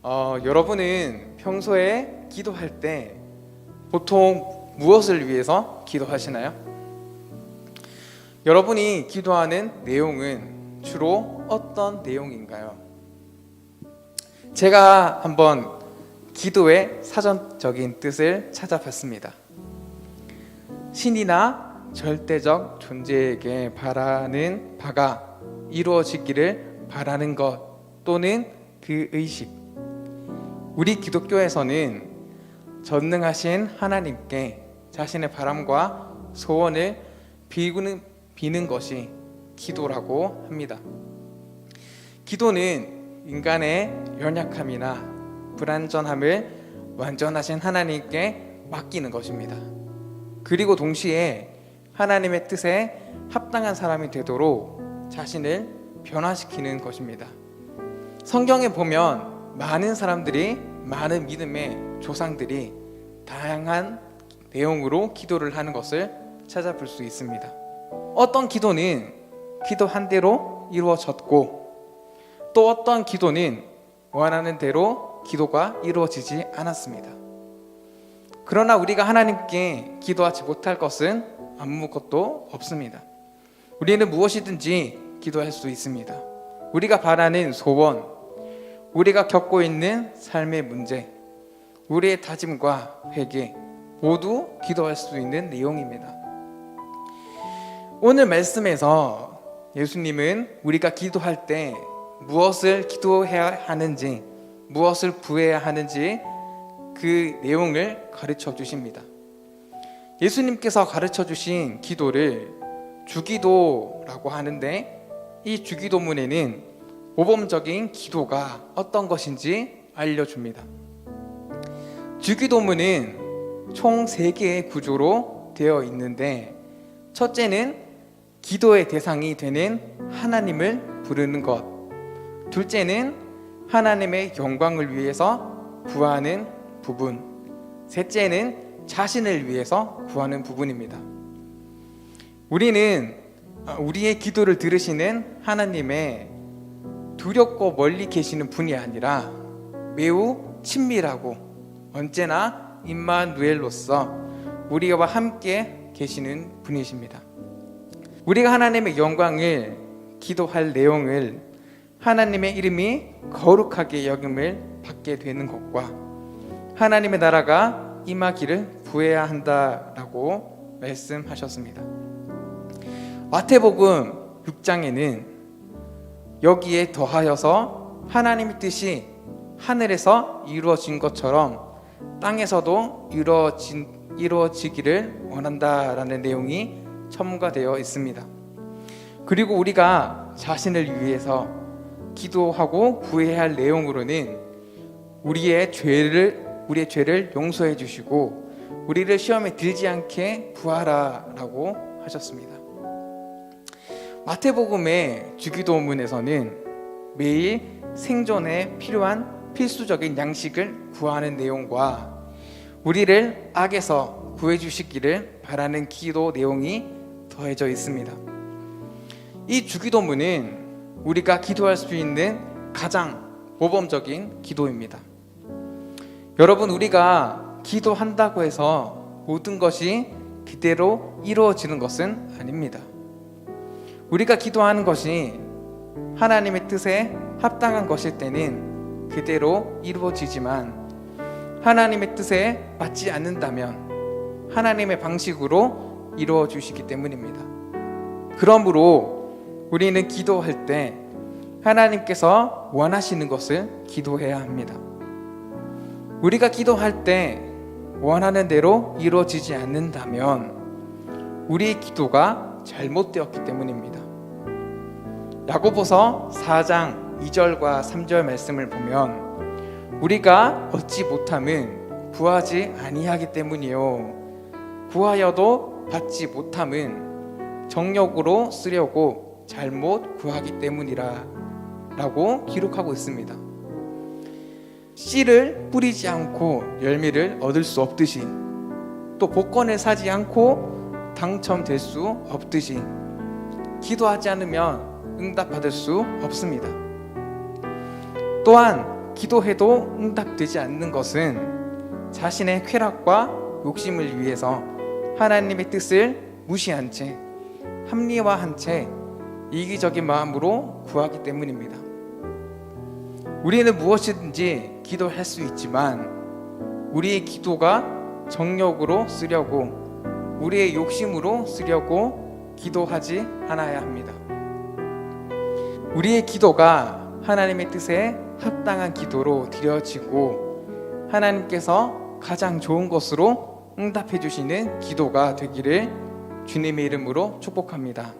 여러분은 평소에 기도할 때 보통 무엇을 위해서 기도하시나요? 여러분이 기도하는 내용은 주로 어떤 내용인가요? 제가 한번 기도의 사전적인 뜻을 찾아봤습니다. 신이나 절대적 존재에게 바라는 바가 이루어지기를 바라는 것 또는 그 의식. 우리 기독교에서는 전능하신 하나님께 자신의 바람과 소원을 비는 것이 기도라고 합니다. 기도는 인간의 연약함이나 불완전함을 완전하신 하나님께 맡기는 것입니다. 그리고 동시에 하나님의 뜻에 합당한 사람이 되도록 자신을 변화시키는 것입니다. 성경에 보면 많은 사람들이, 많은 믿음의 조상들이 다양한 내용으로 기도를 하는 것을 찾아볼 수 있습니다. 어떤 기도는 기도한 대로 이루어졌고, 또 어떤 기도는 원하는 대로 기도가 이루어지지 않았습니다. 그러나 우리가 하나님께 기도하지 못할 것은 아무것도 없습니다. 우리는 무엇이든지 기도할 수 있습니다. 우리가 바라는 소원, 우리가 겪고 있는 삶의 문제, 우리의 다짐과 회개 모두 기도할 수 있는 내용입니다. 오늘 말씀에서 예수님은 우리가 기도할 때 무엇을 기도해야 하는지, 무엇을 구해야 하는지 그 내용을 가르쳐 주십니다. 예수님께서 가르쳐 주신 기도를 주기도라고 하는데, 이 주기도문에는 모범적인 기도가 어떤 것인지 알려줍니다. 주기도문은 총 3개의 구조로 되어 있는데, 첫째는 기도의 대상이 되는 하나님을 부르는 것, 둘째는 하나님의 영광을 위해서 구하는 부분, 셋째는 자신을 위해서 구하는 부분입니다. 우리는 우리의 기도를 들으시는 하나님의 두렵고 멀리 계시는 분이 아니라 매우 친밀하고 언제나 임마누엘로서 우리와 함께 계시는 분이십니다. 우리가 하나님의 영광을 기도할 내용을 하나님의 이름이 거룩하게 여김을 받게 되는 것과 하나님의 나라가 임하기를 구해야 한다라고 말씀하셨습니다. 마태복음 6장에는 여기에 더하여서 하나님의 뜻이 하늘에서 이루어진 것처럼 땅에서도 이루어지기를 원한다라는 내용이 첨가되어 있습니다. 그리고 우리가 자신을 위해서 기도하고 구해야 할 내용으로는 우리의 죄를 용서해 주시고 우리를 시험에 들지 않게 구하라라고 하셨습니다. 마태복음의 주기도문에서는 매일 생존에 필요한 필수적인 양식을 구하는 내용과 우리를 악에서 구해 주시기를 바라는 기도 내용이 더해져 있습니다. 이 주기도문은 우리가 기도할 수 있는 가장 모범적인 기도입니다. 여러분, 우리가 기도한다고 해서 모든 것이 그대로 이루어지는 것은 아닙니다. 우리가 기도하는 것이 하나님의 뜻에 합당한 것일 때는 그대로 이루어지지만, 하나님의 뜻에 맞지 않는다면 하나님의 방식으로 이루어 주시기 때문입니다. 그러므로 우리는 기도할 때 하나님께서 원하시는 것을 기도해야 합니다. 우리가 기도할 때 원하는 대로 이루어지지 않는다면 우리의 기도가 잘못되었기 때문입니다. 야고보서 4장 2절과 3절 말씀을 보면 우리가 얻지 못함은 구하지 아니하기 때문이요 구하여도 받지 못함은 정욕으로 쓰려고 잘못 구하기 때문이라 라고 기록하고 있습니다. 씨를 뿌리지 않고 열매를 얻을 수 없듯이, 또 복권을 사지 않고 당첨될 수 없듯이 기도하지 않으면 응답받을 수 없습니다. 또한 기도해도 응답되지 않는 것은 자신의 쾌락과 욕심을 위해서 하나님의 뜻을 무시한 채 합리화한 채 이기적인 마음으로 구하기 때문입니다. 우리는 무엇이든지 기도할 수 있지만 우리의 기도가 정욕으로 쓰려고 우리의 욕심으로 쓰려고 기도하지 않아야 합니다. 우리의 기도가 하나님의 뜻에 합당한 기도로 드려지고 하나님께서 가장 좋은 것으로 응답해 주시는 기도가 되기를 주님의 이름으로 축복합니다.